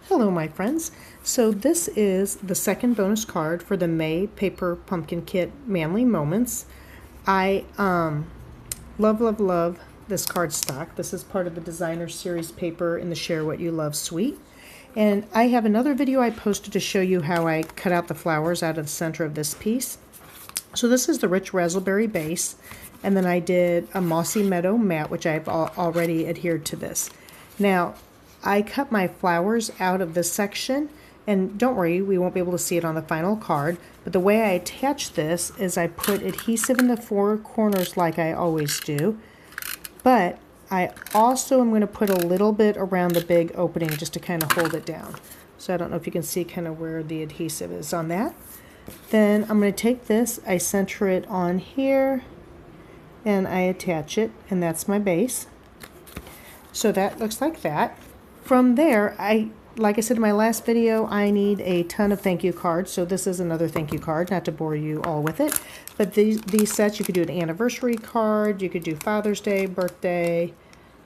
Hello my friends. So this is the second bonus card for the May Paper Pumpkin Kit Manly Moments. I love this cardstock. This is part of the Designer Series paper in the Share What You Love suite. And I have another video I posted to show you how I cut out the flowers out of the center of this piece. So this is the Rich Razzleberry base, and then I did a Mossy Meadow mat, which I've already adhered to this. Now, I cut my flowers out of this section, and don't worry, we won't be able to see it on the final card, but the way I attach this is I put adhesive in the four corners like I always do, but I also am going to put a little bit around the big opening just to kind of hold it down. So I don't know if you can see kind of where the adhesive is on that. Then I'm going to take this, I center it on here, and I attach it, and that's my base. So that looks like that. From there, like I said in my last video, I need a ton of thank you cards. So this is another thank you card, not to bore you all with it. But these sets, you could do an anniversary card, you could do Father's Day, birthday,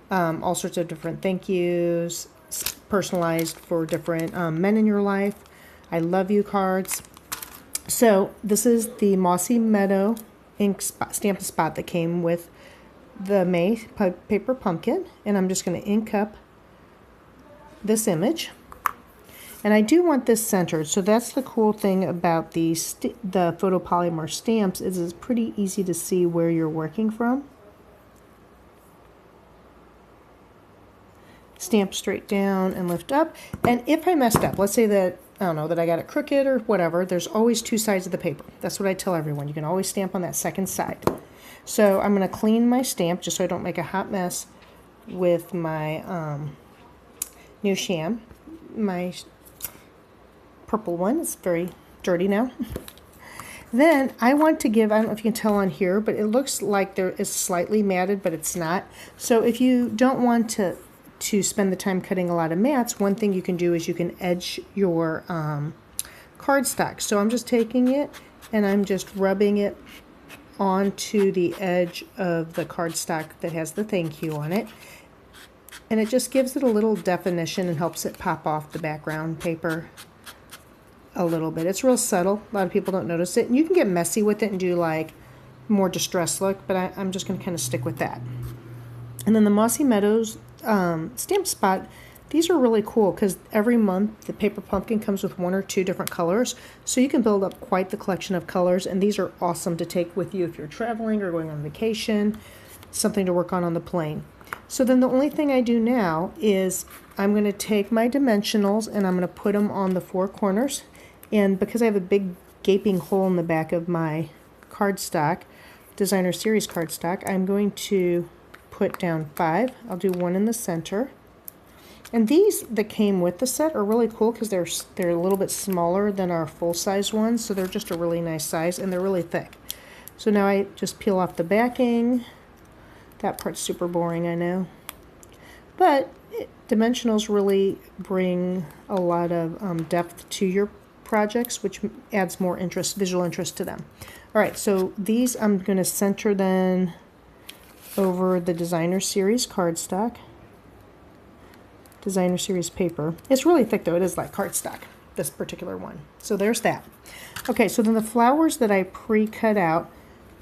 all sorts of different thank yous, personalized for different men in your life. I love you cards. So this is the Mossy Meadow ink stamp spot that came with the May Paper Pumpkin. And I'm just going to ink up this image, and I do want this centered. So that's the cool thing about the photopolymer stamps is it's pretty easy to see where you're working from. Stamp straight down and lift up. And if I messed up, let's say that I don't know that I got it crooked or whatever, there's always two sides of the paper. That's what I tell everyone. You can always stamp on that second side. So I'm going to clean my stamp just so I don't make a hot mess with my new sham. My purple one is very dirty now. Then I want to give, I don't know if you can tell on here, but it looks like there is slightly matted, but it's not. So if you don't want to spend the time cutting a lot of mats, one thing you can do is you can edge your cardstock. So I'm just taking it and I'm just rubbing it onto the edge of the cardstock that has the thank you on it. And it just gives it a little definition and helps it pop off the background paper a little bit. It's real subtle. A lot of people don't notice it. And you can get messy with it and do like more distressed look, but I'm just going to kind of stick with that. And then the Mossy Meadows stamp spot, these are really cool because every month the Paper Pumpkin comes with one or two different colors. So you can build up quite the collection of colors, and these are awesome to take with you if you're traveling or going on vacation, something to work on the plane. So then the only thing I do now is I'm going to take my dimensionals and I'm going to put them on the four corners. And because I have a big gaping hole in the back of my cardstock, Designer Series cardstock, I'm going to put down 5. I'll do one in the center. And these that came with the set are really cool because they're a little bit smaller than our full-size ones. So they're just a really nice size and they're really thick. So now I just peel off the backing. That part's super boring, I know. But dimensionals really bring a lot of depth to your projects, which adds more interest, visual interest to them. All right, so these I'm going to center then over the Designer Series cardstock. Designer Series paper. It's really thick though. It is like cardstock, this particular one. So there's that. Okay, so then the flowers that I pre-cut out,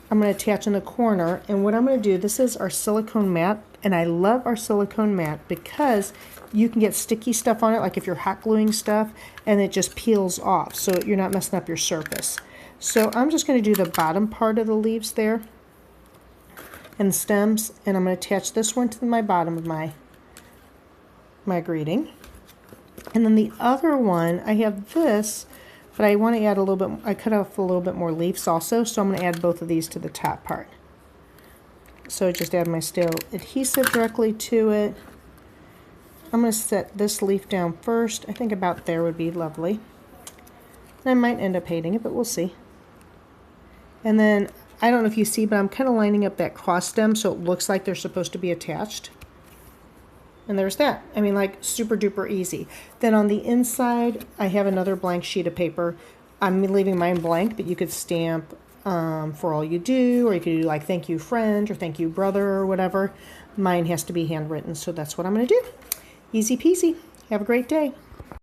I'm going to attach in the corner, and what I'm going to do, this is our silicone mat, and I love our silicone mat because you can get sticky stuff on it, like if you're hot gluing stuff, and it just peels off, so you're not messing up your surface. So I'm just going to do the bottom part of the leaves there, and stems, and I'm going to attach this one to my bottom of my greeting. And then the other one, I have this, but I want to add a little bit, I cut off a little bit more leaves also, so I'm going to add both of these to the top part. So I just add my steel adhesive directly to it. I'm going to set this leaf down first. I think about there would be lovely. I might end up hating it, but we'll see. And then, I don't know if you see, but I'm kind of lining up that cross stem so it looks like they're supposed to be attached. And there's that. I mean, like super duper easy. Then on the inside, I have another blank sheet of paper. I'm leaving mine blank, but you could stamp for all you do, or you could do like thank you friend or thank you brother or whatever. Mine has to be handwritten, so that's what I'm going to do. Easy peasy. Have a great day.